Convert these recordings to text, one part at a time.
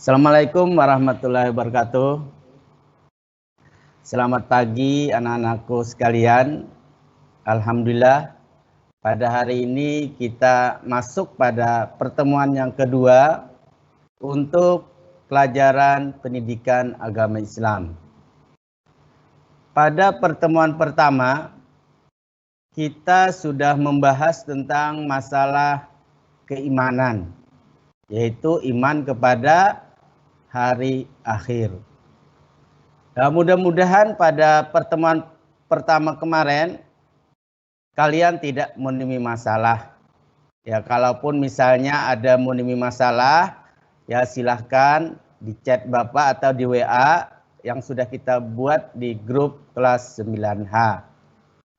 Assalamualaikum warahmatullahi wabarakatuh. Selamat pagi anak-anakku sekalian. Alhamdulillah pada hari ini kita masuk pada pertemuan yang kedua untuk pelajaran pendidikan agama Islam. Pada pertemuan pertama kita sudah membahas tentang masalah keimanan, yaitu iman kepada hari akhir. Nah, mudah-mudahan pada pertemuan pertama kemarin kalian tidak menemui masalah. Ya, kalaupun misalnya ada menemui masalah, ya silahkan di chat Bapak atau di WA yang sudah kita buat di grup kelas 9H.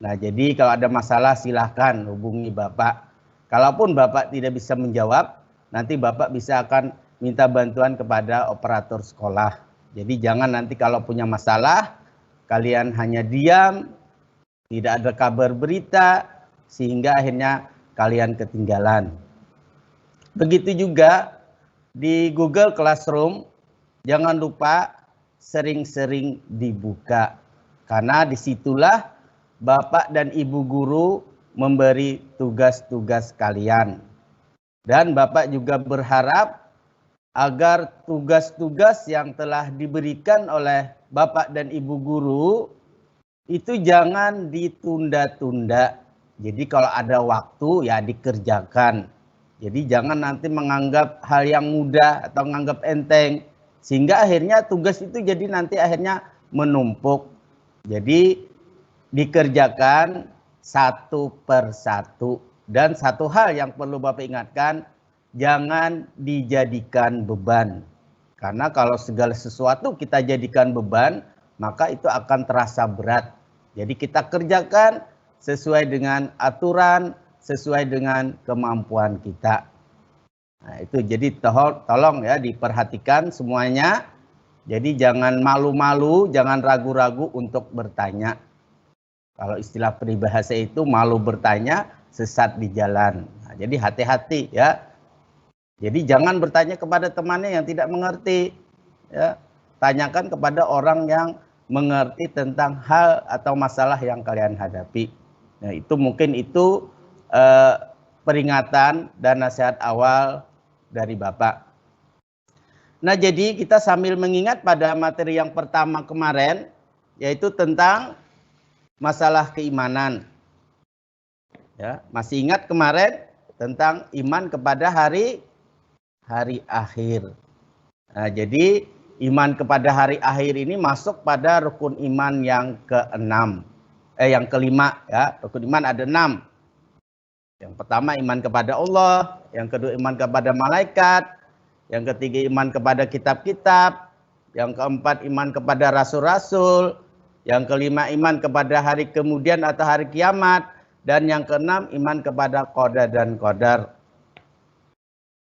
Nah, jadi kalau ada masalah silahkan hubungi Bapak. Kalaupun Bapak tidak bisa menjawab, nanti Bapak bisa akan minta bantuan kepada operator sekolah. Jadi jangan nanti kalau punya masalah, kalian hanya diam, tidak ada kabar berita, sehingga akhirnya kalian ketinggalan. Begitu juga di Google Classroom, jangan lupa sering-sering dibuka. Karena disitulah Bapak dan Ibu Guru memberi tugas-tugas kalian. Dan Bapak juga berharap agar tugas-tugas yang telah diberikan oleh Bapak dan Ibu Guru itu jangan ditunda-tunda. Jadi kalau ada waktu ya dikerjakan. Jadi jangan nanti menganggap hal yang mudah atau menganggap enteng. Sehingga akhirnya tugas itu jadi nanti akhirnya menumpuk. Jadi dikerjakan satu per satu. Dan satu hal yang perlu Bapak ingatkan, jangan dijadikan beban. Karena kalau segala sesuatu kita jadikan beban, maka itu akan terasa berat. Jadi kita kerjakan sesuai dengan aturan, sesuai dengan kemampuan kita. Nah, itu jadi tolong ya diperhatikan semuanya. Jadi jangan malu-malu, jangan ragu-ragu untuk bertanya. Kalau istilah peribahasa itu malu bertanya, sesat di jalan. Nah, jadi hati-hati ya. Jadi jangan bertanya kepada temannya yang tidak mengerti. Ya, tanyakan kepada orang yang mengerti tentang hal atau masalah yang kalian hadapi. Nah, itu mungkin itu peringatan dan nasihat awal dari Bapak. Nah, jadi kita sambil mengingat pada materi yang pertama kemarin, yaitu tentang masalah keimanan. Ya, masih ingat kemarin tentang iman kepada hari akhir. Nah, jadi iman kepada hari akhir ini masuk pada rukun iman yang yang kelima ya. Rukun iman ada 6. Yang pertama iman kepada Allah, yang kedua iman kepada malaikat, yang ketiga iman kepada kitab-kitab, yang keempat iman kepada rasul-rasul, yang kelima iman kepada hari kemudian atau hari kiamat, dan yang keenam iman kepada qada dan qadar.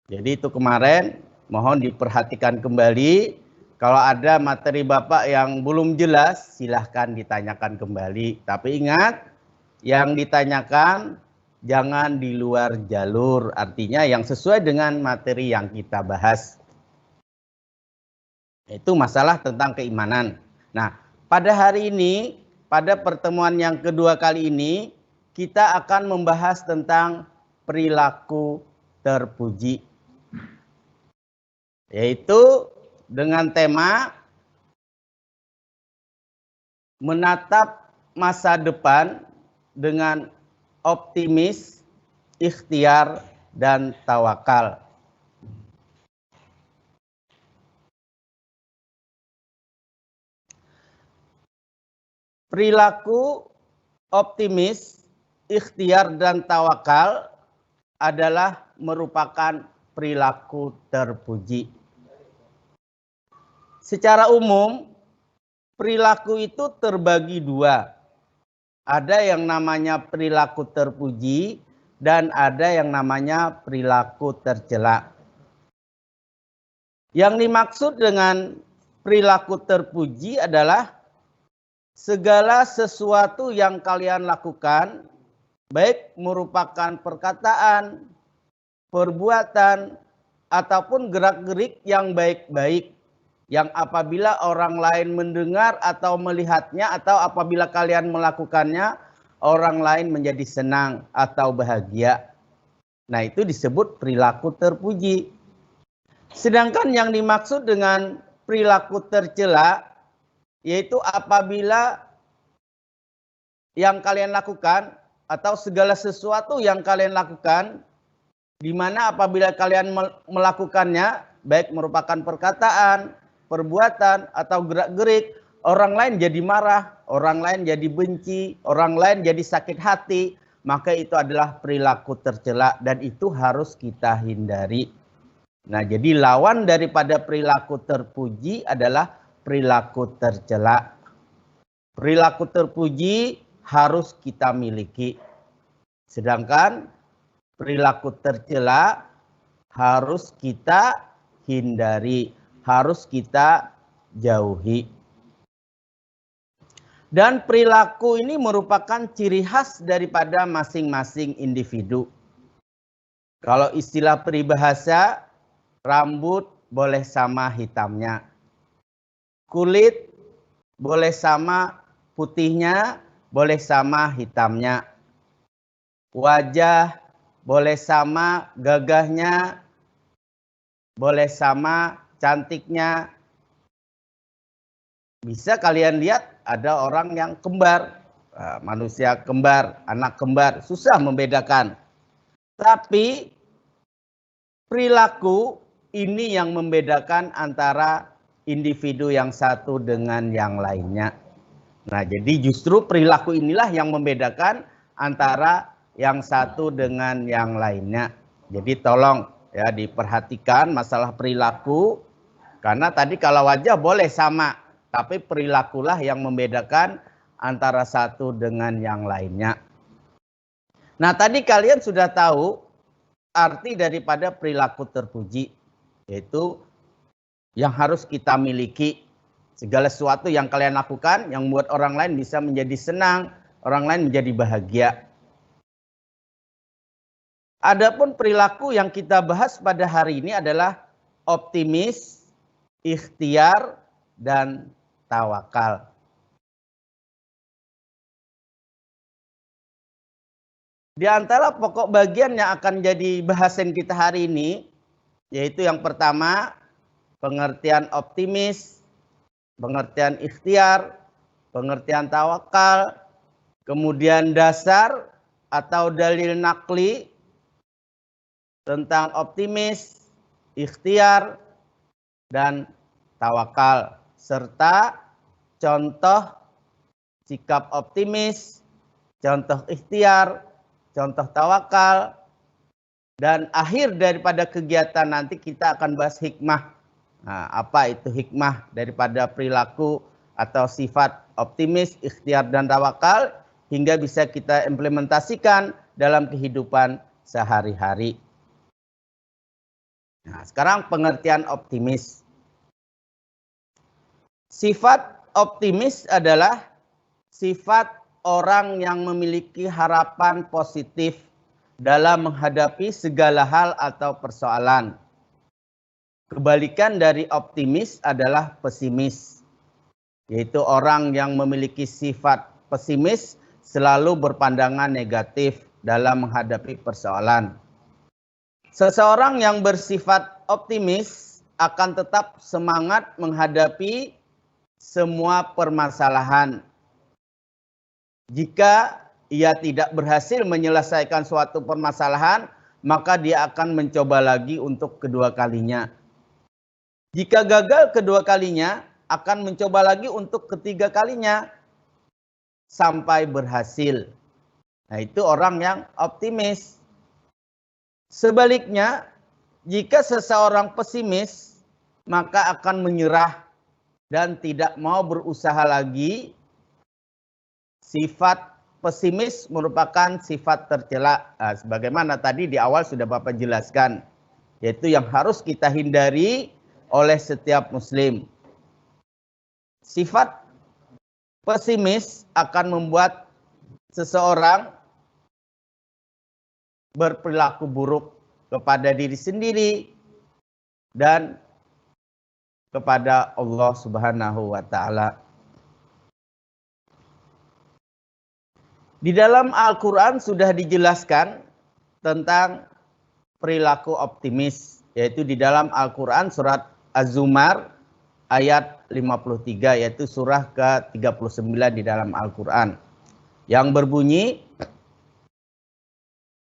Jadi itu kemarin, mohon diperhatikan kembali. Kalau ada materi Bapak yang belum jelas, silahkan ditanyakan kembali. Tapi ingat, yang ditanyakan jangan di luar jalur. Artinya yang sesuai dengan materi yang kita bahas. Itu masalah tentang keimanan. Nah, pada hari ini, pada pertemuan yang kedua kali ini, kita akan membahas tentang perilaku terpuji. Yaitu dengan tema menatap masa depan dengan optimis, ikhtiar, dan tawakal. Perilaku optimis, ikhtiar, dan tawakal adalah merupakan perilaku terpuji. Secara umum, perilaku itu terbagi dua. Ada yang namanya perilaku terpuji dan ada yang namanya perilaku tercela. Yang dimaksud dengan perilaku terpuji adalah segala sesuatu yang kalian lakukan, baik merupakan perkataan, perbuatan, ataupun gerak-gerik yang baik-baik, yang apabila orang lain mendengar atau melihatnya, atau apabila kalian melakukannya, orang lain menjadi senang atau bahagia. Nah, itu disebut perilaku terpuji. Sedangkan yang dimaksud dengan perilaku tercela, yaitu apabila yang kalian lakukan atau segala sesuatu yang kalian lakukan, di mana apabila kalian melakukannya, baik merupakan perkataan, perbuatan, atau gerak-gerik, orang lain jadi marah, orang lain jadi benci, orang lain jadi sakit hati, maka itu adalah perilaku tercela dan itu harus kita hindari. Nah, jadi lawan daripada perilaku terpuji adalah perilaku tercela. Perilaku terpuji harus kita miliki. Sedangkan perilaku tercela harus kita hindari, harus kita jauhi. Dan perilaku ini merupakan ciri khas daripada masing-masing individu. Kalau istilah peribahasa, rambut boleh sama hitamnya, kulit boleh sama putihnya, boleh sama hitamnya, wajah boleh sama gagahnya, boleh sama cantiknya. Bisa kalian lihat ada orang yang kembar, manusia kembar, anak kembar, susah membedakan. Tapi perilaku ini yang membedakan antara individu yang satu dengan yang lainnya. Nah, jadi justru perilaku inilah yang membedakan antara yang satu dengan yang lainnya. Jadi tolong ya diperhatikan masalah perilaku, karena tadi kalau wajah boleh sama, tapi perilakulah yang membedakan antara satu dengan yang lainnya. Nah, tadi kalian sudah tahu arti daripada perilaku terpuji, yaitu yang harus kita miliki. Segala sesuatu yang kalian lakukan yang membuat orang lain bisa menjadi senang, orang lain menjadi bahagia. Adapun perilaku yang kita bahas pada hari ini adalah optimis, ikhtiar, dan tawakal. Di antara pokok bagian yang akan jadi bahasan kita hari ini, yaitu yang pertama, pengertian optimis, pengertian ikhtiar, pengertian tawakal, kemudian dasar atau dalil nakli tentang optimis, ikhtiar, dan tawakal, serta contoh sikap optimis, contoh ikhtiar, contoh tawakal, dan akhir daripada kegiatan nanti kita akan bahas hikmah. Nah, apa itu hikmah daripada perilaku atau sifat optimis, ikhtiar, dan tawakal hingga bisa kita implementasikan dalam kehidupan sehari-hari. Nah, sekarang pengertian optimis. Sifat optimis adalah sifat orang yang memiliki harapan positif dalam menghadapi segala hal atau persoalan. Kebalikan dari optimis adalah pesimis, yaitu orang yang memiliki sifat pesimis selalu berpandangan negatif dalam menghadapi persoalan. Seseorang yang bersifat optimis akan tetap semangat menghadapi semua permasalahan. Jika ia tidak berhasil menyelesaikan suatu permasalahan, maka dia akan mencoba lagi untuk kedua kalinya. Jika gagal kedua kalinya, akan mencoba lagi untuk ketiga kalinya sampai berhasil. Nah, itu orang yang optimis. Sebaliknya, jika seseorang pesimis, maka akan menyerah dan tidak mau berusaha lagi. Sifat pesimis merupakan sifat tercela. Nah, sebagaimana tadi di awal sudah Bapak jelaskan, yaitu yang harus kita hindari oleh setiap muslim. Sifat pesimis akan membuat seseorang berperilaku buruk kepada diri sendiri, dan kepada Allah Subhanahu wa taala. Di dalam Al-Qur'an sudah dijelaskan tentang perilaku optimis, yaitu di dalam Al-Qur'an surat Az-Zumar ayat 53, yaitu surah ke-39 di dalam Al-Qur'an, yang berbunyi,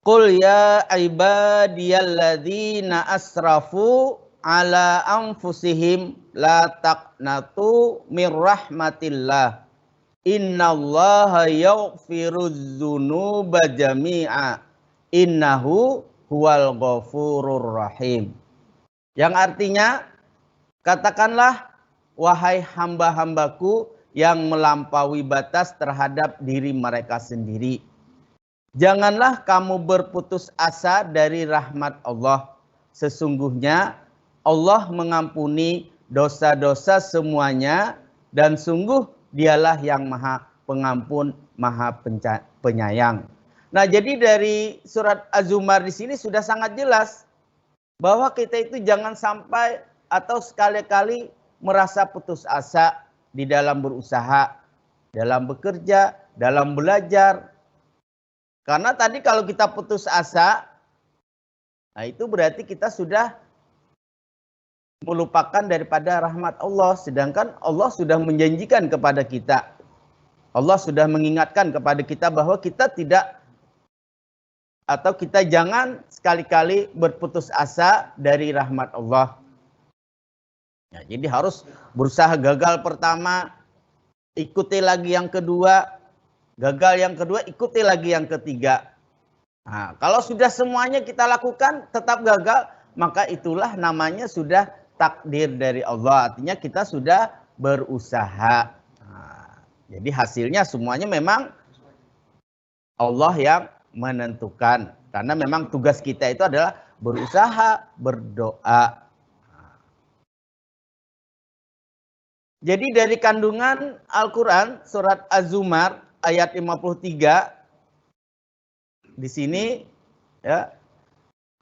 Qul ya ibadiyalladzina asrafu ala anfusihim la taqnatu mir rahmatillah innallaha yaghfirudz dzunuba jami'a innahu huwal ghafurur rahim. Yang artinya, katakanlah wahai hamba-hambaku yang melampaui batas terhadap diri mereka sendiri, janganlah kamu berputus asa dari rahmat Allah. Sesungguhnya Allah mengampuni dosa-dosa semuanya dan sungguh Dialah yang Maha Pengampun, Maha Penyayang. Nah, jadi dari surat Az-Zumar di sini sudah sangat jelas bahwa kita itu jangan sampai atau sekali-kali merasa putus asa di dalam berusaha, dalam bekerja, dalam belajar. Karena tadi kalau kita putus asa, nah itu berarti kita sudah melupakan daripada rahmat Allah. Sedangkan Allah sudah menjanjikan kepada kita, Allah sudah mengingatkan kepada kita bahwa kita tidak atau kita jangan sekali-kali berputus asa dari rahmat Allah. Ya, jadi harus berusaha. Gagal pertama, ikuti lagi yang kedua. Gagal yang kedua, ikuti lagi yang ketiga. Nah, kalau sudah semuanya kita lakukan tetap gagal, maka itulah namanya sudah takdir dari Allah. Artinya kita sudah berusaha. Nah, jadi hasilnya semuanya memang Allah yang menentukan. Karena memang tugas kita itu adalah berusaha, berdoa. Jadi dari kandungan Al-Quran surat Az-Zumar ayat 53 di sini ya,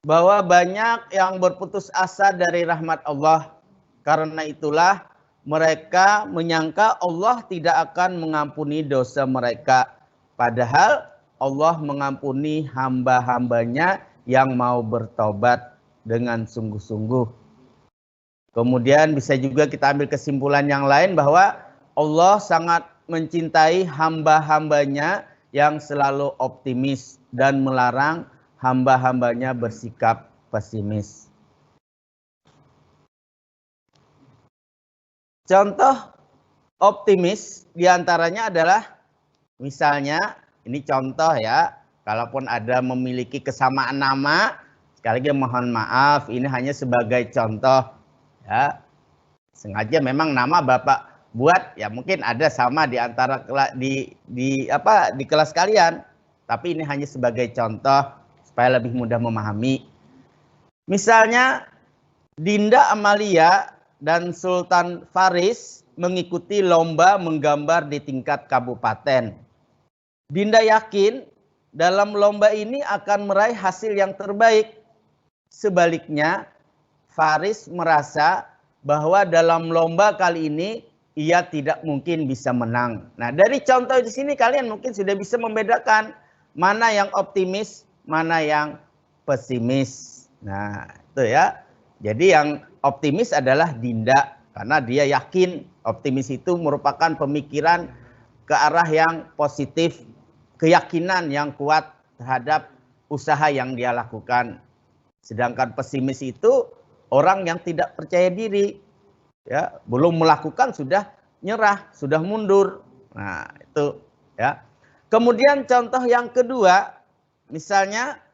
bahwa banyak yang berputus asa dari rahmat Allah. Karena itulah mereka menyangka Allah tidak akan mengampuni dosa mereka. Padahal Allah mengampuni hamba-hambanya yang mau bertobat dengan sungguh-sungguh. Kemudian bisa juga kita ambil kesimpulan yang lain bahwa Allah sangat mencintai hamba-hambanya yang selalu optimis dan melarang hamba-hambanya bersikap pesimis. Contoh optimis diantaranya adalah misalnya, ini contoh ya, kalaupun ada memiliki kesamaan nama, sekali lagi mohon maaf, ini hanya sebagai contoh ya. Sengaja memang nama Bapak buat ya, mungkin ada sama di antara di kelas kalian, tapi ini hanya sebagai contoh supaya lebih mudah memahami. Misalnya Dinda Amalia dan Sultan Faris mengikuti lomba menggambar di tingkat kabupaten. Dinda yakin dalam lomba ini akan meraih hasil yang terbaik. Sebaliknya, Faris merasa bahwa dalam lomba kali ini ia tidak mungkin bisa menang. Nah, dari contoh di sini kalian mungkin sudah bisa membedakan mana yang optimis, mana yang pesimis. Nah, itu ya. Jadi yang optimis adalah Dinda karena dia yakin optimis itu merupakan pemikiran ke arah yang positif, keyakinan yang kuat terhadap usaha yang dia lakukan. Sedangkan pesimis itu orang yang tidak percaya diri. Ya, belum melakukan sudah nyerah, sudah mundur. Nah, itu ya. Kemudian contoh yang kedua, misalnya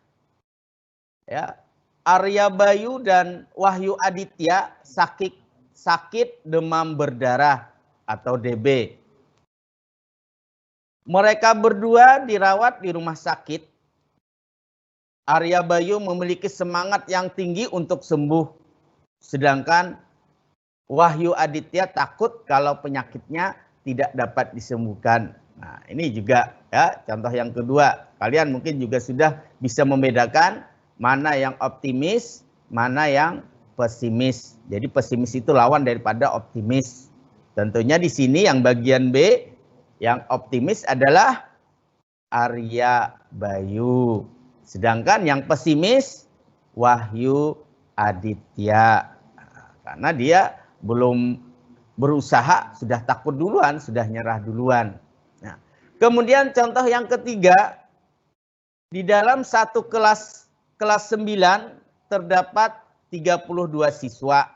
ya, Arya Bayu dan Wahyu Aditya sakit demam berdarah atau DB. Mereka berdua dirawat di rumah sakit. Arya Bayu memiliki semangat yang tinggi untuk sembuh. Sedangkan Wahyu Aditya takut kalau penyakitnya tidak dapat disembuhkan. Nah, ini juga ya contoh yang kedua. Kalian mungkin juga sudah bisa membedakan mana yang optimis, mana yang pesimis. Jadi pesimis itu lawan daripada optimis. Tentunya di sini yang bagian B, yang optimis adalah Arya Bayu. Sedangkan yang pesimis Wahyu Aditya. Karena dia belum berusaha, sudah takut duluan, sudah nyerah duluan. Nah, kemudian contoh yang ketiga, di dalam satu kelas 9 terdapat 32 siswa.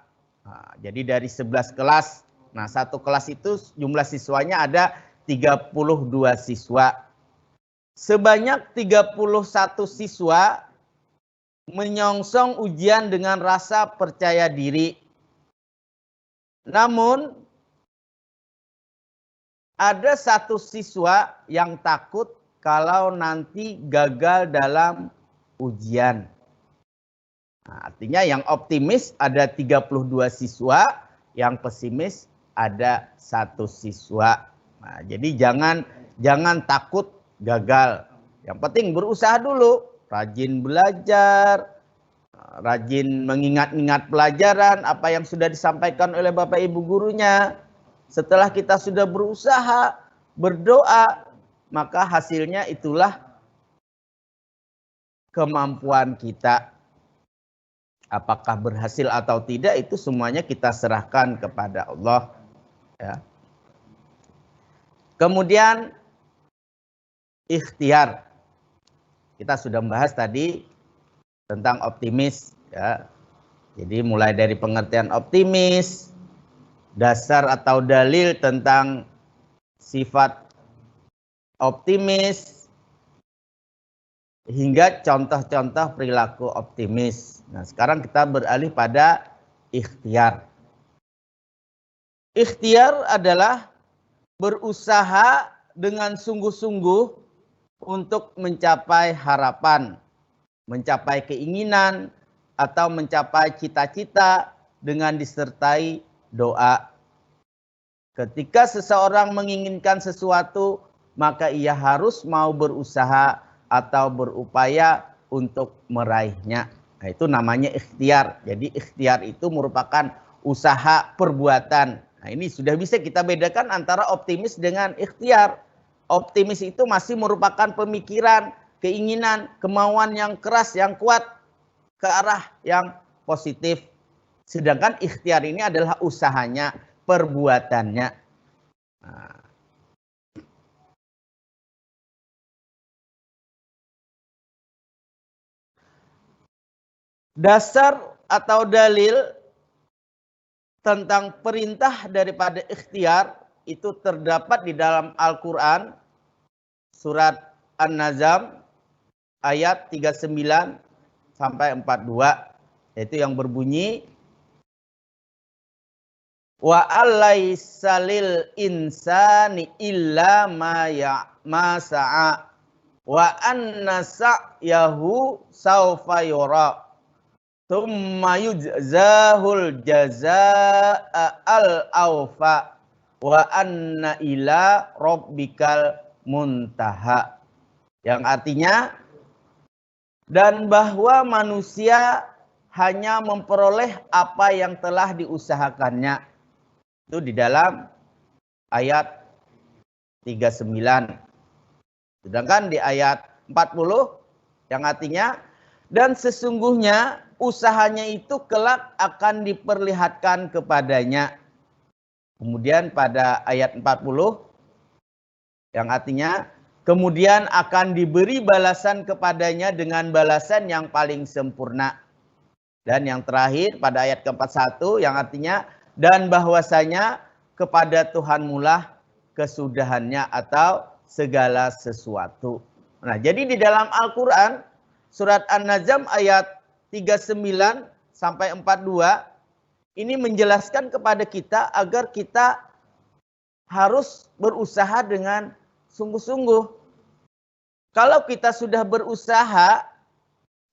Nah, jadi dari 11 kelas. Nah, satu kelas itu jumlah siswanya ada 32 siswa. Sebanyak 31 siswa menyongsong ujian dengan rasa percaya diri. Namun ada satu siswa yang takut kalau nanti gagal dalam ujian. Nah, artinya yang optimis ada 32 siswa, yang pesimis ada 1 siswa. Nah, jadi jangan takut gagal. Yang penting berusaha dulu, rajin belajar, rajin mengingat-ingat pelajaran apa yang sudah disampaikan oleh Bapak Ibu gurunya. Setelah kita sudah berusaha, berdoa, maka hasilnya itulah kemampuan kita. Apakah berhasil atau tidak itu semuanya kita serahkan kepada Allah. Ya. Kemudian ikhtiar. Kita sudah membahas tadi tentang optimis. Ya. Jadi mulai dari pengertian optimis, dasar atau dalil tentang sifat optimis, hingga contoh-contoh perilaku optimis. Nah, sekarang kita beralih pada ikhtiar. Ikhtiar adalah berusaha dengan sungguh-sungguh untuk mencapai harapan, mencapai keinginan, atau mencapai cita-cita dengan disertai doa. Ketika seseorang menginginkan sesuatu, maka ia harus mau berusaha atau berupaya untuk meraihnya. Nah, itu namanya ikhtiar. Jadi ikhtiar itu merupakan usaha perbuatan. Nah, ini sudah bisa kita bedakan antara optimis dengan ikhtiar. Optimis itu masih merupakan pemikiran, keinginan, kemauan yang keras, yang kuat ke arah yang positif. Sedangkan ikhtiar ini adalah usahanya, perbuatannya. Nah. Dasar atau dalil tentang perintah daripada ikhtiar itu terdapat di dalam Al-Quran surat An-Najm ayat 39 sampai 42, yaitu yang berbunyi wa alaisa lil insani illa ma sa'a wa anna sa'yahu sawfa yura tsumma yujzahul jazaa'a al-awfa wa anna ila rabbikal muntaha. Yang artinya, dan bahwa manusia hanya memperoleh apa yang telah diusahakannya. Itu di dalam ayat 39. Sedangkan di ayat 40 yang artinya, dan sesungguhnya usahanya itu kelak akan diperlihatkan kepadanya. Kemudian pada ayat 40 yang artinya kemudian akan diberi balasan kepadanya dengan balasan yang paling sempurna. Dan yang terakhir pada ayat ke-41 yang artinya dan bahwasanya kepada Tuhan mulah kesudahannya atau segala sesuatu. Nah, jadi di dalam Al-Quran surat An-Najm ayat 39 sampai 42 ini menjelaskan kepada kita agar kita harus berusaha dengan sungguh-sungguh. Kalau kita sudah berusaha,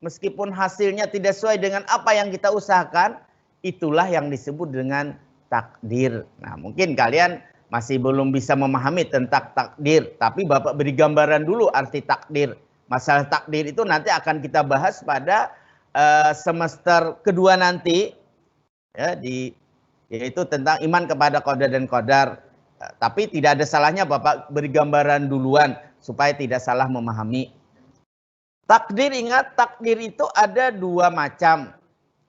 meskipun hasilnya tidak sesuai dengan apa yang kita usahakan, itulah yang disebut dengan takdir. Nah, mungkin kalian masih belum bisa memahami tentang takdir, tapi Bapak beri gambaran dulu arti takdir. Masalah takdir itu nanti akan kita bahas pada semester kedua nanti. ya, yaitu tentang iman kepada qada dan qadar. Tapi tidak ada salahnya Bapak beri gambaran duluan supaya tidak salah memahami. Takdir, ingat takdir itu ada dua macam.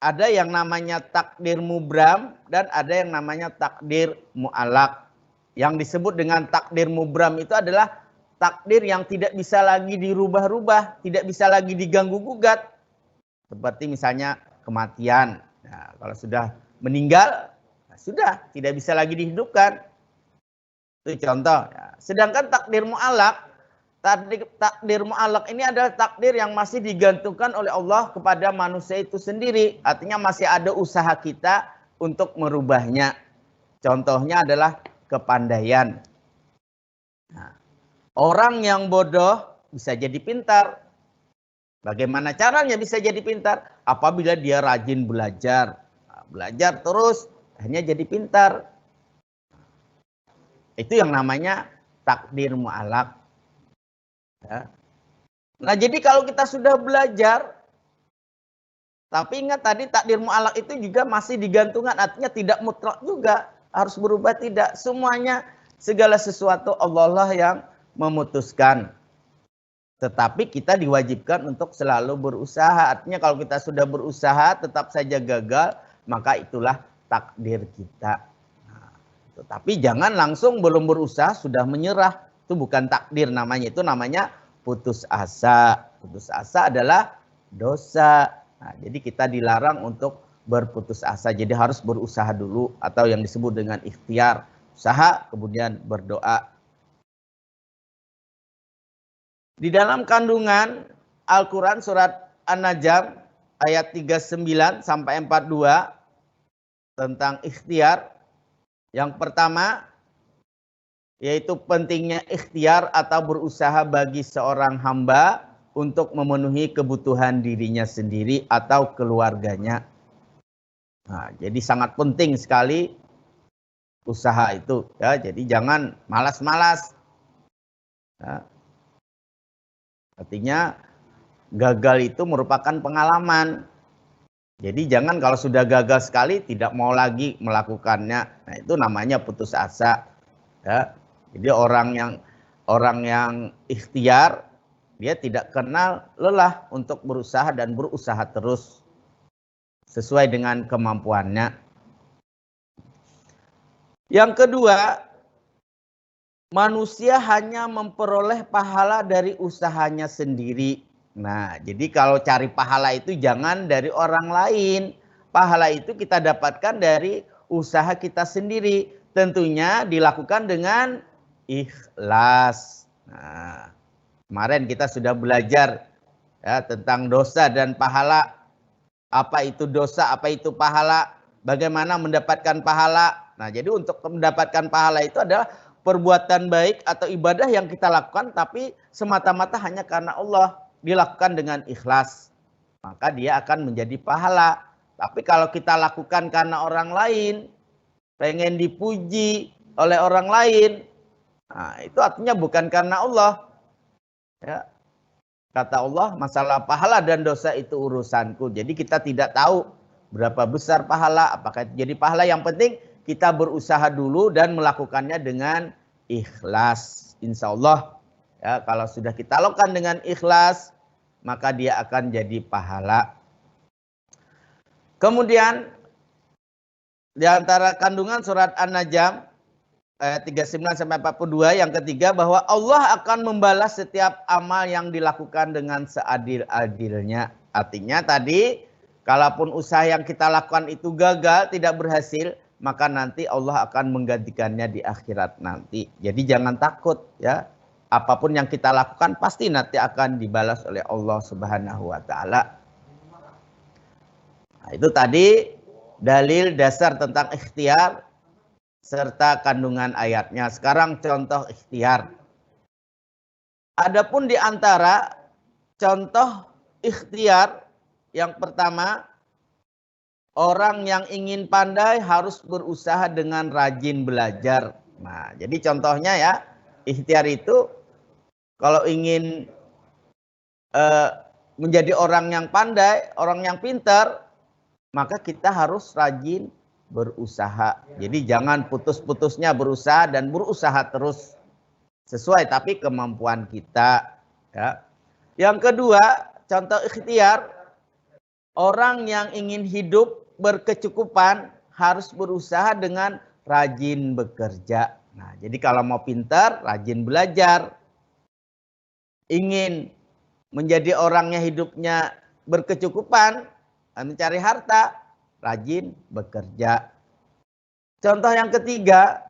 Ada yang namanya takdir mubram dan ada yang namanya takdir mu'alaq. Yang disebut dengan takdir mubram itu adalah takdir yang tidak bisa lagi dirubah-rubah, tidak bisa lagi diganggu-gugat. Seperti misalnya kematian. Nah, kalau sudah meninggal, sudah tidak bisa lagi dihidupkan. Itu contoh. Sedangkan takdir mu'alaq, takdir mu'alaq ini adalah takdir yang masih digantungkan oleh Allah kepada manusia itu sendiri. Artinya masih ada usaha kita untuk merubahnya. Contohnya adalah kepandaian. Nah, orang yang bodoh bisa jadi pintar. Bagaimana caranya bisa jadi pintar? Apabila dia rajin belajar. Nah, belajar terus, akhirnya jadi pintar. Itu yang namanya takdir mu'alaq. Ya. Nah, jadi kalau kita sudah belajar, tapi ingat tadi takdir mu'alaq itu juga masih digantungkan, artinya tidak mutlak juga, harus berubah tidak. Semuanya, segala sesuatu Allah yang memutuskan. Tetapi kita diwajibkan untuk selalu berusaha. Artinya kalau kita sudah berusaha tetap saja gagal, maka itulah takdir kita. Nah, tetapi jangan langsung belum berusaha sudah menyerah. Itu bukan takdir namanya, itu namanya putus asa. Putus asa adalah dosa. Nah, jadi kita dilarang untuk berputus asa. Jadi harus berusaha dulu atau yang disebut dengan ikhtiar. Usaha kemudian berdoa. Di dalam kandungan Al-Quran surat An-Najm ayat 39 sampai 42 tentang ikhtiar. Yang pertama yaitu pentingnya ikhtiar atau berusaha bagi seorang hamba untuk memenuhi kebutuhan dirinya sendiri atau keluarganya. Nah, jadi sangat penting sekali usaha itu, ya. Jadi jangan malas-malas. Ya. Artinya gagal itu merupakan pengalaman. Jadi jangan kalau sudah gagal sekali tidak mau lagi melakukannya. Nah, itu namanya putus asa. Ya. Jadi orang yang ikhtiar, dia tidak kenal lelah untuk berusaha dan berusaha terus sesuai dengan kemampuannya. Yang kedua, manusia hanya memperoleh pahala dari usahanya sendiri. Nah, jadi kalau cari pahala itu jangan dari orang lain. Pahala itu kita dapatkan dari usaha kita sendiri. Tentunya dilakukan dengan ikhlas. Nah, kemarin kita sudah belajar ya tentang dosa dan pahala. Apa itu dosa, apa itu pahala, bagaimana mendapatkan pahala. Nah, jadi untuk mendapatkan pahala itu adalah perbuatan baik atau ibadah yang kita lakukan tapi semata-mata hanya karena Allah, dilakukan dengan ikhlas. Maka dia akan menjadi pahala. Tapi kalau kita lakukan karena orang lain, pengen dipuji oleh orang lain, nah, itu artinya bukan karena Allah. Ya. Kata Allah, masalah pahala dan dosa itu urusanku. Jadi kita tidak tahu berapa besar pahala, apakah itu jadi pahala. Yang penting kita berusaha dulu dan melakukannya dengan ikhlas. Insya Allah, ya, kalau sudah kita lakukan dengan ikhlas, maka dia akan jadi pahala. Kemudian, di antara kandungan surat An-Najm, ayat 39-42 yang ketiga bahwa Allah akan membalas setiap amal yang dilakukan dengan seadil-adilnya. Artinya tadi kalaupun usaha yang kita lakukan itu gagal, tidak berhasil, maka nanti Allah akan menggantikannya di akhirat nanti. Jadi jangan takut ya. Apapun yang kita lakukan pasti nanti akan dibalas oleh Allah Subhanahu wa taala. Nah, itu tadi dalil dasar tentang ikhtiar serta kandungan ayatnya. Sekarang contoh ikhtiar. Adapun di antara contoh ikhtiar yang pertama, orang yang ingin pandai harus berusaha dengan rajin belajar. Nah, jadi contohnya ya, ikhtiar itu kalau ingin menjadi orang yang pandai, orang yang pintar, maka kita harus rajin berusaha. Jadi jangan putus-putusnya berusaha dan berusaha terus sesuai tapi kemampuan kita. Ya. Yang kedua, contoh ikhtiar, orang yang ingin hidup berkecukupan harus berusaha dengan rajin bekerja. Nah, jadi kalau mau pintar, rajin belajar. Ingin menjadi orangnya hidupnya berkecukupan, mencari harta, rajin bekerja. Contoh yang ketiga,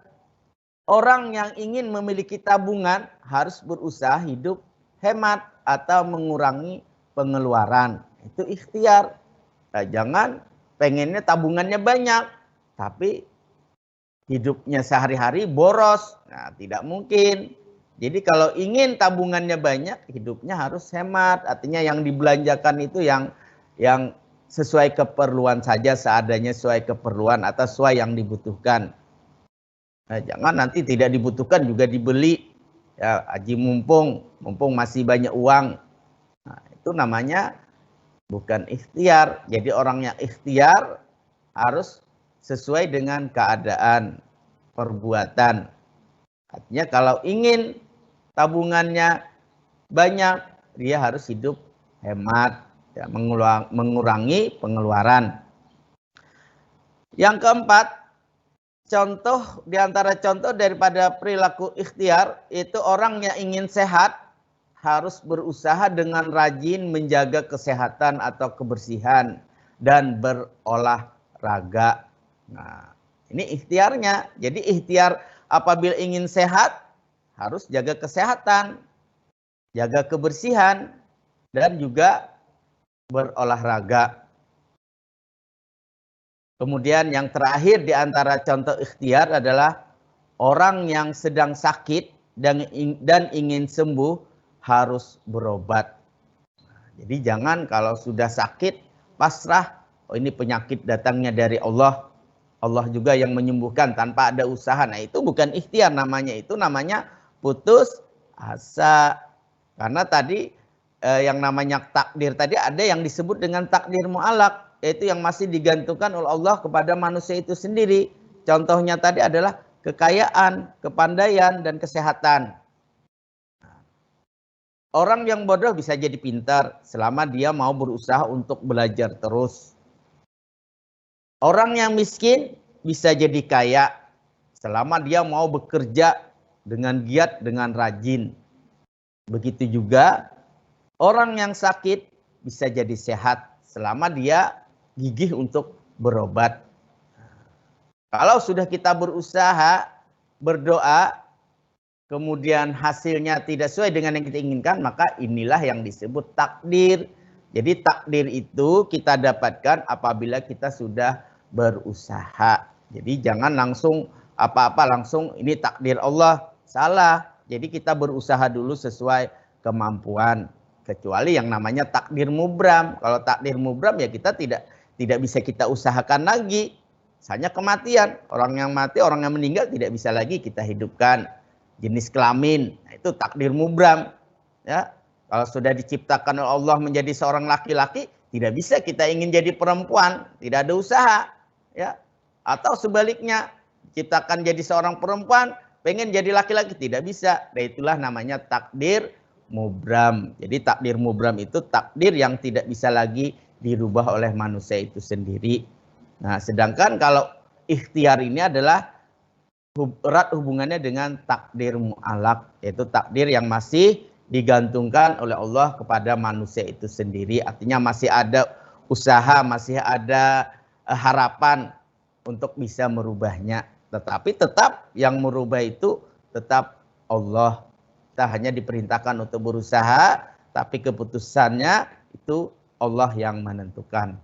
orang yang ingin memiliki tabungan harus berusaha hidup hemat atau mengurangi pengeluaran. Itu ikhtiar. Nah, jangan pengennya tabungannya banyak, tapi hidupnya sehari-hari boros. Nah, tidak mungkin. Jadi kalau ingin tabungannya banyak, hidupnya harus hemat. Artinya yang dibelanjakan itu yang sesuai keperluan saja, seadanya sesuai keperluan atau sesuai yang dibutuhkan. Nah, jangan nanti tidak dibutuhkan juga dibeli. Ya, haji mumpung masih banyak uang. Nah, itu namanya bukan ikhtiar. Jadi orang yang ikhtiar harus sesuai dengan keadaan perbuatan. Artinya kalau ingin tabungannya banyak, dia harus hidup hemat, ya, mengurangi pengeluaran. Yang keempat, contoh diantara contoh daripada perilaku ikhtiar itu orang yang ingin sehat harus berusaha dengan rajin menjaga kesehatan atau kebersihan dan berolahraga. Nah, ini ikhtiarnya. Jadi ikhtiar apabila ingin sehat harus jaga kesehatan, jaga kebersihan, dan juga berolahraga. Kemudian yang terakhir di antara contoh ikhtiar adalah orang yang sedang sakit dan ingin sembuh harus berobat. Jadi jangan kalau sudah sakit pasrah, oh ini penyakit datangnya dari Allah. Allah juga yang menyembuhkan tanpa ada usaha. Nah, itu bukan ikhtiar namanya, itu namanya putus asa. Karena tadi yang namanya takdir tadi ada yang disebut dengan takdir mu'alaq, yaitu yang masih digantungkan oleh Allah kepada manusia itu sendiri. Contohnya tadi adalah kekayaan, kepandaian, dan kesehatan. Orang yang bodoh bisa jadi pintar selama dia mau berusaha untuk belajar terus. Orang yang miskin bisa jadi kaya selama dia mau bekerja dengan giat, dengan rajin. Begitu juga orang yang sakit bisa jadi sehat selama dia gigih untuk berobat. Kalau sudah kita berusaha, berdoa, kemudian hasilnya tidak sesuai dengan yang kita inginkan, maka inilah yang disebut takdir. Jadi takdir itu kita dapatkan apabila kita sudah berusaha. Jadi jangan langsung apa-apa langsung ini takdir Allah, salah. Jadi kita berusaha dulu sesuai kemampuan. Kecuali yang namanya takdir mubram. Kalau takdir mubram ya kita tidak bisa kita usahakan lagi. Misalnya kematian, orang yang mati, orang yang meninggal tidak bisa lagi kita hidupkan. Jenis kelamin, nah, itu takdir mubram. Ya, kalau sudah diciptakan oleh Allah menjadi seorang laki-laki, tidak bisa kita ingin jadi perempuan, tidak ada usaha. Ya, atau sebaliknya, diciptakan jadi seorang perempuan, pengen jadi laki-laki, tidak bisa. Nah, itulah namanya takdir mubram. Jadi takdir mubram itu takdir yang tidak bisa lagi dirubah oleh manusia itu sendiri. Nah, sedangkan kalau ikhtiar ini adalah erat hubungannya dengan takdir mu'alaq, yaitu takdir yang masih digantungkan oleh Allah kepada manusia itu sendiri. Artinya masih ada usaha, masih ada harapan untuk bisa merubahnya. Tetapi tetap yang merubah itu tetap Allah. Kita hanya diperintahkan untuk berusaha, tapi keputusannya itu Allah yang menentukan.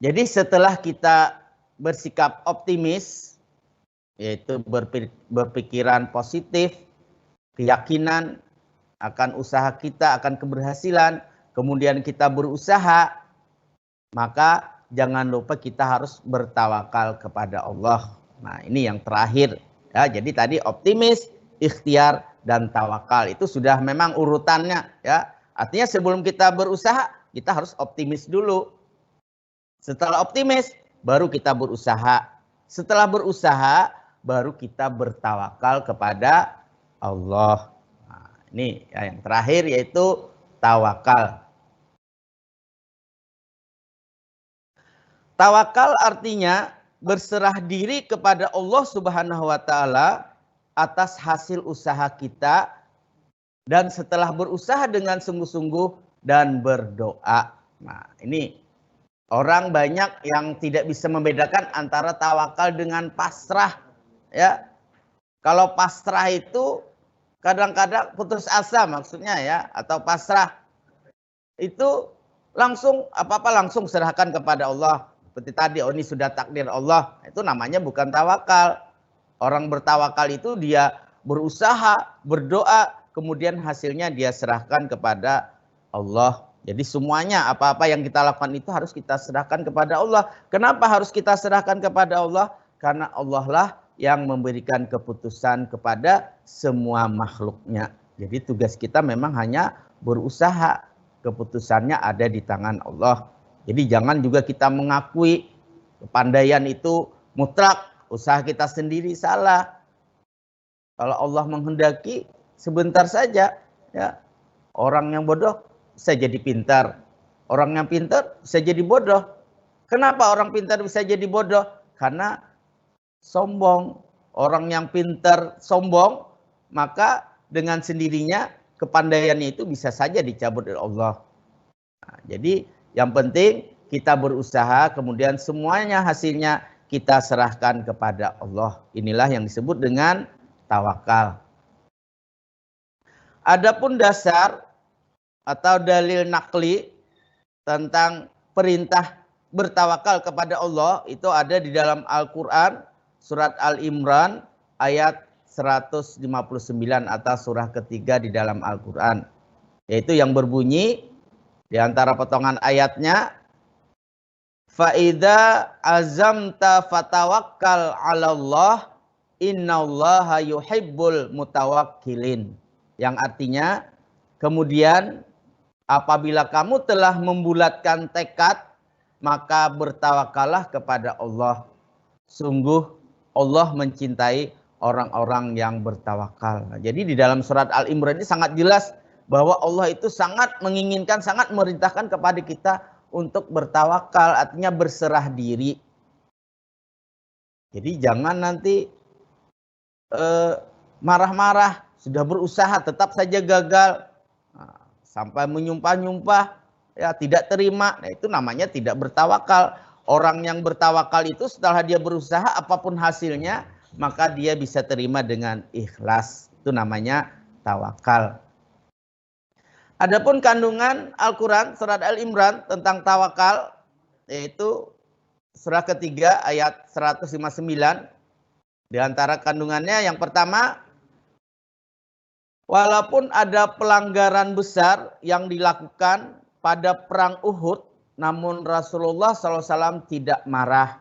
Jadi setelah kita bersikap optimis, yaitu berpikiran positif, keyakinan akan usaha kita, akan keberhasilan, kemudian kita berusaha, maka jangan lupa kita harus bertawakal kepada Allah. Nah, ini yang terakhir. Ya, jadi tadi optimis, ikhtiar, dan tawakal. Itu sudah memang urutannya. Ya. Artinya sebelum kita berusaha, kita harus optimis dulu. Setelah optimis, baru kita berusaha. Setelah berusaha, baru kita bertawakal kepada Allah. Nah, ini yang terakhir yaitu tawakal. Tawakal artinya berserah diri kepada Allah Subhanahu wa taala atas hasil usaha kita, dan setelah berusaha dengan sungguh-sungguh dan berdoa. Nah, ini orang banyak yang tidak bisa membedakan antara tawakal dengan pasrah, ya. Kalau pasrah itu kadang-kadang putus asa maksudnya, ya, atau pasrah itu langsung apa-apa langsung serahkan kepada Allah. Seperti tadi, oh ini sudah takdir Allah. Itu namanya bukan tawakal. Orang bertawakal itu dia berusaha, berdoa, kemudian hasilnya dia serahkan kepada Allah. Jadi semuanya apa-apa yang kita lakukan itu harus kita serahkan kepada Allah. Kenapa harus kita serahkan kepada Allah? Karena Allah lah yang memberikan keputusan kepada semua makhluknya. Jadi tugas kita memang hanya berusaha. Keputusannya ada di tangan Allah. Jadi jangan juga kita mengakui kepandaian itu mutlak, usaha kita sendiri salah. Kalau Allah menghendaki sebentar saja, ya. Orang yang bodoh bisa jadi pintar. Orang yang pintar bisa jadi bodoh. Kenapa orang pintar bisa jadi bodoh? Karena sombong. Orang yang pintar sombong, maka dengan sendirinya kepandaiannya itu bisa saja dicabut oleh Allah. Nah, jadi yang penting kita berusaha, kemudian semuanya hasilnya kita serahkan kepada Allah. Inilah yang disebut dengan tawakal. Adapun dasar atau dalil nakli tentang perintah bertawakal kepada Allah itu ada di dalam Al-Quran, surat Al-Imran ayat 159 atau surah ketiga di dalam Al-Quran. Yaitu yang berbunyi di antara potongan ayatnya, Fa'idha azamta fatawakkal 'alallah innallaha yuhibbul mutawakkilin. Yang artinya, kemudian apabila kamu telah membulatkan tekad, maka bertawakallah kepada Allah. Sungguh Allah mencintai orang-orang yang bertawakal. Nah, jadi di dalam surat Al-Imran ini sangat jelas bahwa Allah itu sangat menginginkan, sangat memerintahkan kepada kita untuk bertawakal, artinya berserah diri. Jadi jangan nanti marah-marah, sudah berusaha tetap saja gagal, sampai menyumpah-nyumpah, ya tidak terima. Nah, itu namanya tidak bertawakal. Orang yang bertawakal itu setelah dia berusaha apapun hasilnya, maka dia bisa terima dengan ikhlas. Itu namanya tawakal. Adapun kandungan Al-Quran surat Al-Imran tentang tawakal, yaitu surah ketiga ayat 159. Di antara kandungannya yang pertama, walaupun ada pelanggaran besar yang dilakukan pada perang Uhud, namun Rasulullah SAW tidak marah.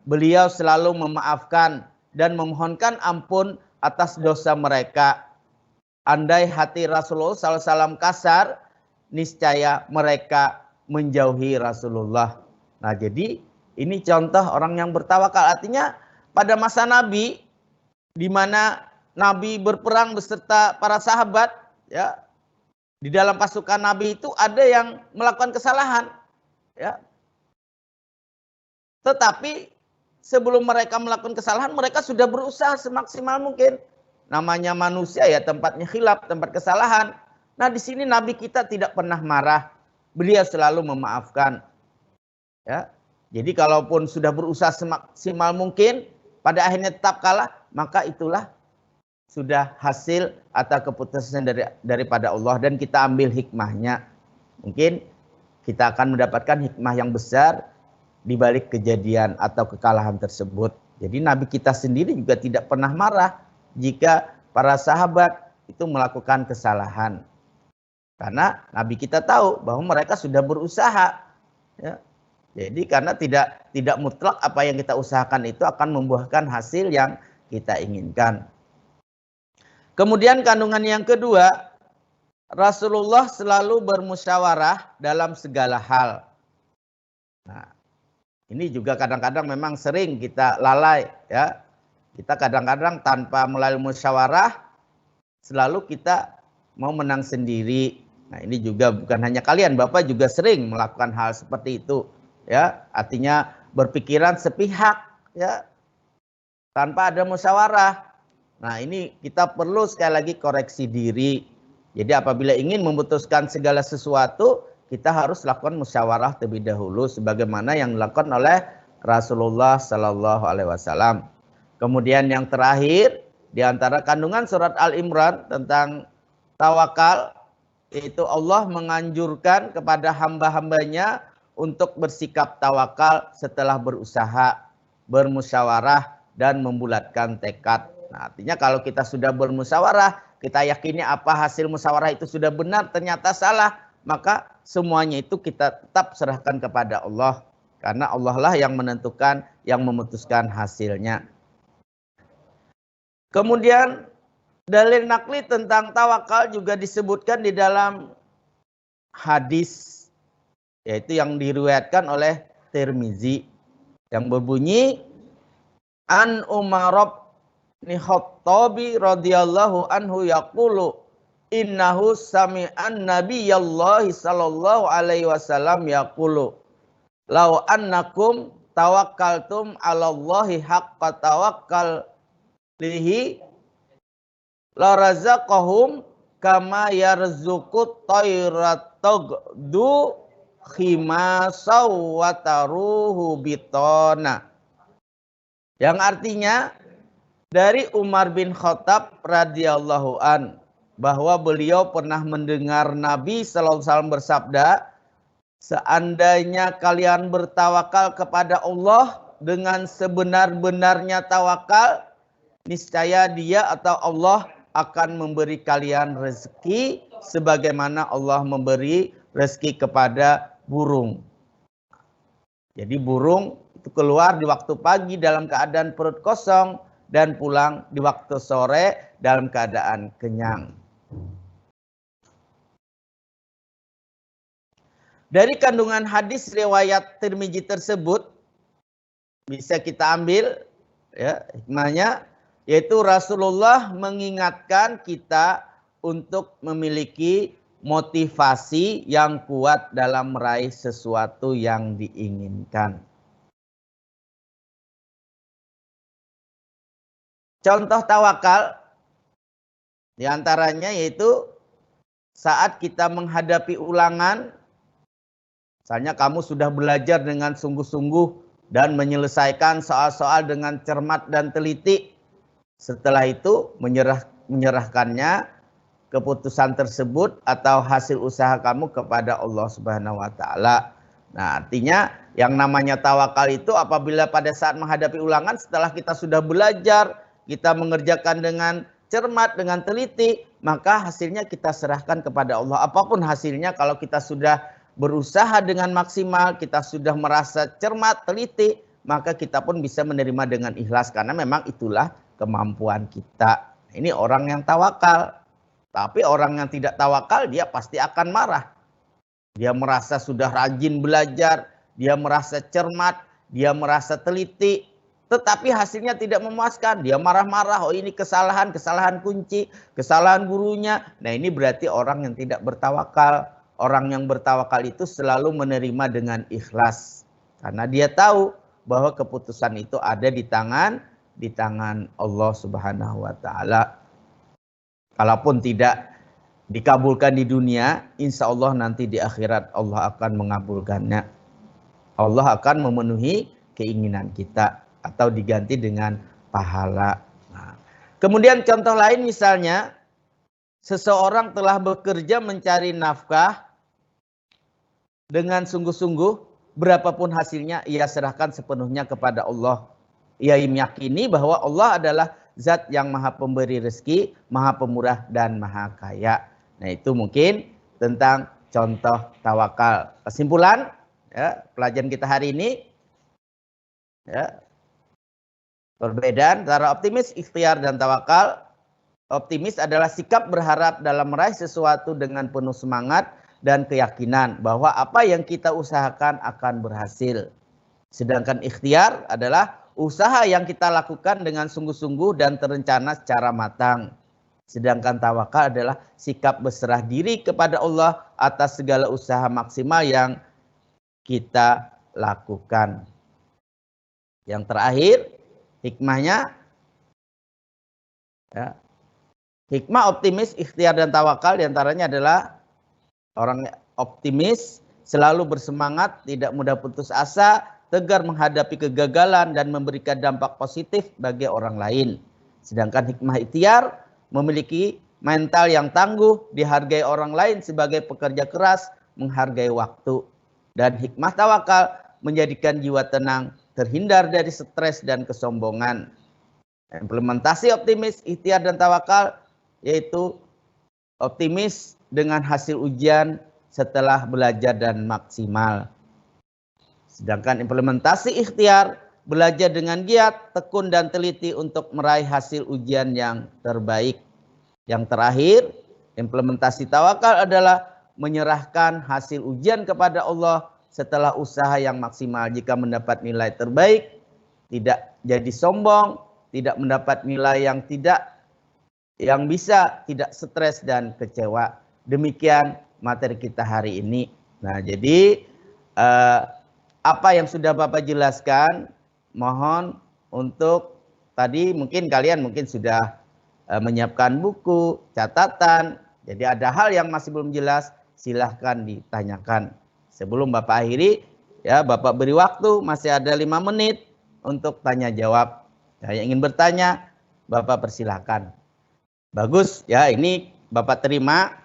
Beliau selalu memaafkan dan memohonkan ampun atas dosa mereka. Andai hati Rasulullah SAW kasar, niscaya mereka menjauhi Rasulullah. Nah, jadi ini contoh orang yang bertawakal. Artinya pada masa Nabi, di mana Nabi berperang beserta para sahabat, ya, di dalam pasukan Nabi itu ada yang melakukan kesalahan, ya. Tetapi sebelum mereka melakukan kesalahan, mereka sudah berusaha semaksimal mungkin. Namanya manusia, ya, tempatnya khilaf, tempat kesalahan. Nah, di sini Nabi kita tidak pernah marah. Beliau selalu memaafkan. Ya. Jadi kalaupun sudah berusaha semaksimal mungkin, pada akhirnya tetap kalah, maka itulah sudah hasil atau keputusan daripada Allah, dan kita ambil hikmahnya. Mungkin kita akan mendapatkan hikmah yang besar di balik kejadian atau kekalahan tersebut. Jadi Nabi kita sendiri juga tidak pernah marah jika para sahabat itu melakukan kesalahan. Karena Nabi kita tahu bahwa mereka sudah berusaha. Ya. Jadi karena tidak mutlak apa yang kita usahakan itu akan membuahkan hasil yang kita inginkan. Kemudian kandungan yang kedua, Rasulullah selalu bermusyawarah dalam segala hal. Nah, ini juga kadang-kadang memang sering kita lalai, ya. Kita kadang-kadang tanpa melalui musyawarah selalu kita mau menang sendiri. Nah, ini juga bukan hanya kalian, Bapak juga sering melakukan hal seperti itu, ya. Artinya berpikiran sepihak, ya, tanpa ada musyawarah. Nah, ini kita perlu sekali lagi koreksi diri. Jadi apabila ingin memutuskan segala sesuatu, kita harus lakukan musyawarah terlebih dahulu sebagaimana yang dilakukan oleh Rasulullah Sallallahu Alaihi Wasallam. Kemudian yang terakhir di antara kandungan surat Al-Imran tentang tawakal, yaitu Allah menganjurkan kepada hamba-hambanya untuk bersikap tawakal setelah berusaha, bermusyawarah, dan membulatkan tekad. Nah, artinya kalau kita sudah bermusyawarah, kita yakini apa hasil musyawarah itu sudah benar, ternyata salah, maka semuanya itu kita tetap serahkan kepada Allah. Karena Allah lah yang menentukan, yang memutuskan hasilnya. Kemudian dalil nakli tentang tawakal juga disebutkan di dalam hadis, yaitu yang diriwayatkan oleh Tirmizi yang berbunyi An Umar bin Khattabi radhiyallahu anhu yaqulu innahu sami'an nabiyyallahi sallallahu alaihi wasallam yaqulu law annakum tawakkaltum 'alallahi haqqa tawakkalihi la razaqahum kama yarzuqut tayratagdu khimasaw wa taruhu bitona. Yang artinya dari Umar bin Khattab radhiyallahu an bahwa beliau pernah mendengar Nabi sallallahu alaihi wasallam bersabda, seandainya kalian bertawakal kepada Allah dengan sebenar-benarnya tawakal, niscaya Dia atau Allah akan memberi kalian rezeki sebagaimana Allah memberi rezeki kepada burung. Jadi burung itu keluar di waktu pagi dalam keadaan perut kosong dan pulang di waktu sore dalam keadaan kenyang. Dari kandungan hadis riwayat Tirmizi tersebut bisa kita ambil, ya, hikmahnya, yaitu Rasulullah mengingatkan kita untuk memiliki motivasi yang kuat dalam meraih sesuatu yang diinginkan. Contoh tawakal diantaranya yaitu saat kita menghadapi ulangan, misalnya kamu sudah belajar dengan sungguh-sungguh dan menyelesaikan soal-soal dengan cermat dan teliti. Setelah itu menyerahkannya keputusan tersebut atau hasil usaha kamu kepada Allah Subhanahu wa taala. Nah, artinya yang namanya tawakal itu apabila pada saat menghadapi ulangan setelah kita sudah belajar, kita mengerjakan dengan cermat, dengan teliti, maka hasilnya kita serahkan kepada Allah. Apapun hasilnya, kalau kita sudah berusaha dengan maksimal, kita sudah merasa cermat, teliti, maka kita pun bisa menerima dengan ikhlas karena memang itulah kemampuan kita. Ini orang yang tawakal. Tapi orang yang tidak tawakal dia pasti akan marah. Dia merasa sudah rajin belajar, dia merasa cermat, dia merasa teliti, tetapi hasilnya tidak memuaskan. Dia marah-marah, oh ini kesalahan kunci, kesalahan gurunya. Nah, ini berarti orang yang tidak bertawakal. Orang yang bertawakal itu selalu menerima dengan ikhlas. Karena dia tahu bahwa keputusan itu ada di tangan Allah Subhanahu wa taala. Kalaupun tidak dikabulkan di dunia, insya Allah nanti di akhirat Allah akan mengabulkannya. Allah akan memenuhi keinginan kita atau diganti dengan pahala. Nah, kemudian contoh lain misalnya, seseorang telah bekerja mencari nafkah dengan sungguh-sungguh, berapapun hasilnya ia serahkan sepenuhnya kepada Allah. Ia meyakini bahwa Allah adalah Zat yang maha pemberi rezeki, maha pemurah dan maha kaya. Nah, itu mungkin tentang contoh tawakal. Kesimpulan, ya, pelajaran kita hari ini, ya, perbedaan antara optimis, ikhtiar dan tawakal. optimis adalah sikap berharap dalam meraih sesuatu dengan penuh semangat dan keyakinan bahwa apa yang kita usahakan akan berhasil. Sedangkan ikhtiar adalah usaha yang kita lakukan dengan sungguh-sungguh dan terencana secara matang. Sedangkan tawakal adalah sikap berserah diri kepada Allah atas segala usaha maksimal yang kita lakukan. Yang terakhir, hikmahnya, ya, hikmah optimis, ikhtiar dan tawakal diantaranya adalah orang optimis selalu bersemangat, tidak mudah putus asa, tegar menghadapi kegagalan dan memberikan dampak positif bagi orang lain. Sedangkan hikmah ikhtiar memiliki mental yang tangguh, dihargai orang lain sebagai pekerja keras, menghargai waktu. Dan hikmah tawakal menjadikan jiwa tenang, terhindar dari stres dan kesombongan. Implementasi optimis, ikhtiar dan tawakal yaitu optimis dengan hasil ujian setelah belajar dan maksimal. Sedangkan implementasi ikhtiar belajar dengan giat, tekun dan teliti untuk meraih hasil ujian yang terbaik. Yang terakhir, implementasi tawakal adalah menyerahkan hasil ujian kepada Allah setelah usaha yang maksimal. Jika mendapat nilai terbaik, tidak jadi sombong, tidak mendapat nilai yang bisa tidak stres dan kecewa. Demikian materi kita hari ini. Nah, jadi apa yang sudah Bapak jelaskan, mohon untuk tadi mungkin kalian sudah menyiapkan buku, catatan. Jadi ada hal yang masih belum jelas, silahkan ditanyakan. Sebelum Bapak akhiri, ya Bapak beri waktu, masih ada 5 menit untuk tanya jawab. Ya, yang ingin bertanya, Bapak persilahkan. Bagus, ya ini Bapak terima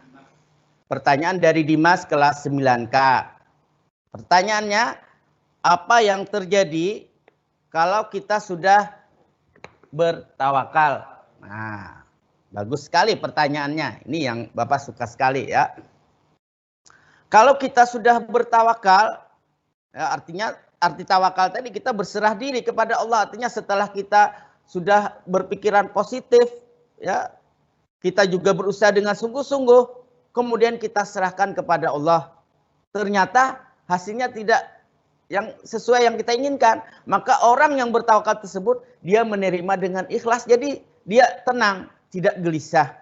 pertanyaan dari Dimas kelas 9K. Pertanyaannya, apa yang terjadi kalau kita sudah bertawakal? Nah, bagus sekali pertanyaannya. Ini yang Bapak suka sekali ya. Kalau kita sudah bertawakal, ya artinya arti tawakal tadi kita berserah diri kepada Allah. Artinya setelah kita sudah berpikiran positif, ya kita juga berusaha dengan sungguh-sungguh, kemudian kita serahkan kepada Allah. Ternyata hasilnya tidak yang sesuai yang kita inginkan. Maka orang yang bertawakal tersebut, dia menerima dengan ikhlas. Jadi dia tenang, tidak gelisah,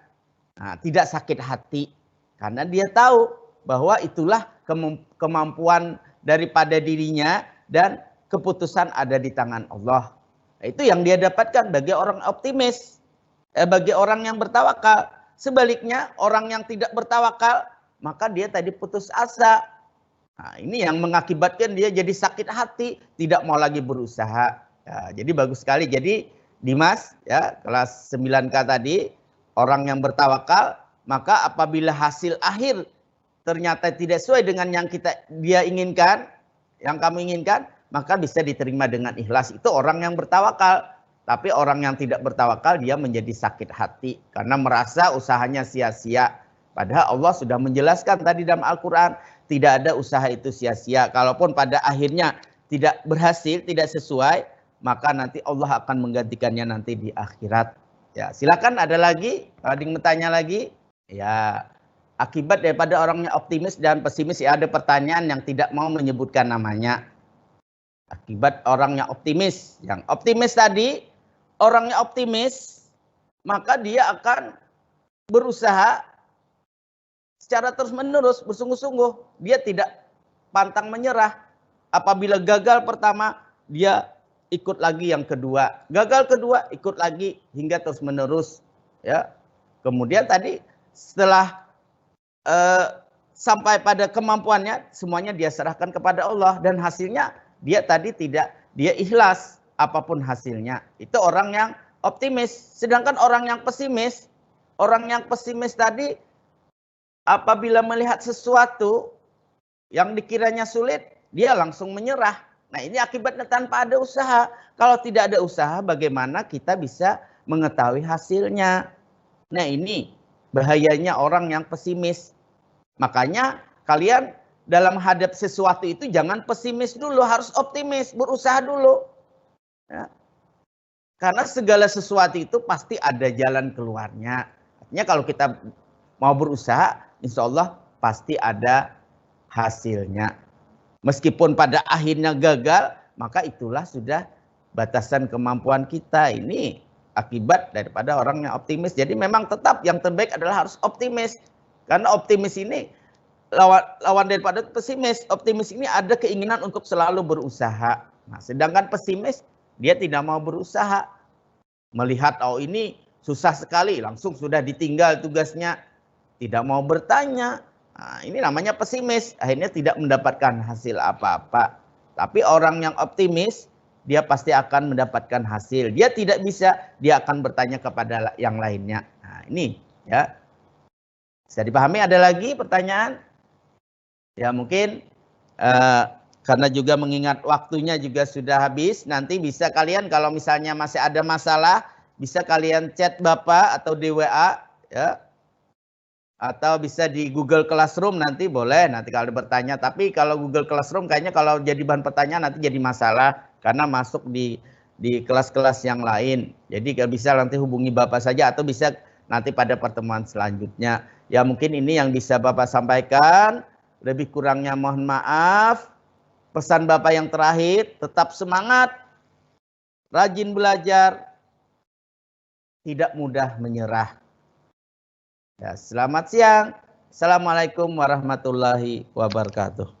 tidak sakit hati. Karena dia tahu bahwa itulah kemampuan daripada dirinya dan keputusan ada di tangan Allah. Itu yang dia dapatkan bagi orang optimis. Bagi orang yang bertawakal. Sebaliknya orang yang tidak bertawakal, maka dia tadi putus asa. Nah, ini yang mengakibatkan dia jadi sakit hati, tidak mau lagi berusaha. Ya, jadi bagus sekali. Jadi Dimas ya kelas 9K tadi, orang yang bertawakal, maka apabila hasil akhir ternyata tidak sesuai dengan yang dia inginkan, yang kamu inginkan, maka bisa diterima dengan ikhlas. Itu orang yang bertawakal. Tapi orang yang tidak bertawakal, dia menjadi sakit hati karena merasa usahanya sia-sia. Padahal Allah sudah menjelaskan tadi dalam Al-Quran, tidak ada usaha itu sia-sia. Kalaupun pada akhirnya tidak berhasil, tidak sesuai, maka nanti Allah akan menggantikannya nanti di akhirat. Ya, silakan ada lagi, ada yang bertanya lagi. Ya, akibat daripada orangnya optimis dan pesimis, ya ada pertanyaan yang tidak mau menyebutkan namanya. Akibat orangnya optimis, yang optimis tadi, orangnya optimis, maka dia akan berusaha secara terus-menerus, bersungguh-sungguh. Dia tidak pantang menyerah. Apabila gagal pertama, dia ikut lagi yang kedua. Gagal kedua, ikut lagi hingga terus-menerus. Ya. Kemudian tadi setelah sampai pada kemampuannya, semuanya dia serahkan kepada Allah. Dan hasilnya dia tadi dia ikhlas. Apapun hasilnya, itu orang yang optimis. Sedangkan orang yang pesimis tadi apabila melihat sesuatu yang dikiranya sulit, dia langsung menyerah. Nah, ini akibatnya tanpa ada usaha. Kalau tidak ada usaha, bagaimana kita bisa mengetahui hasilnya? Nah, ini bahayanya orang yang pesimis. Makanya kalian dalam menghadapi sesuatu itu jangan pesimis dulu, harus optimis, berusaha dulu. Ya. Karena segala sesuatu itu pasti ada jalan keluarnya. Artinya kalau kita mau berusaha, insya Allah pasti ada hasilnya. Meskipun pada akhirnya gagal, maka itulah sudah batasan kemampuan kita. Ini akibat daripada orang yang optimis. Jadi memang tetap yang terbaik adalah harus optimis. Karena optimis ini lawan daripada pesimis. Optimis ini ada keinginan untuk selalu berusaha. Nah, sedangkan pesimis dia tidak mau berusaha. Melihat oh ini susah sekali, langsung sudah ditinggal tugasnya, tidak mau bertanya. Nah, ini namanya pesimis, akhirnya tidak mendapatkan hasil apa-apa. Tapi orang yang optimis, dia pasti akan mendapatkan hasil. Dia tidak bisa, dia akan bertanya kepada yang lainnya. Nah, ini ya. Bisa dipahami? Ada lagi pertanyaan? Ya mungkin karena juga mengingat waktunya juga sudah habis, nanti bisa kalian kalau misalnya masih ada masalah, bisa kalian chat Bapak atau di WA ya. Atau bisa di Google Classroom nanti boleh, nanti kalau bertanya. Tapi kalau Google Classroom kayaknya kalau jadi bahan pertanyaan nanti jadi masalah karena masuk di kelas-kelas yang lain. Jadi kalau bisa nanti hubungi Bapak saja atau bisa nanti pada pertemuan selanjutnya. Ya mungkin ini yang bisa Bapak sampaikan. Lebih kurangnya mohon maaf. Pesan Bapak yang terakhir, tetap semangat, rajin belajar, tidak mudah menyerah. Ya, selamat siang. Assalamualaikum warahmatullahi wabarakatuh.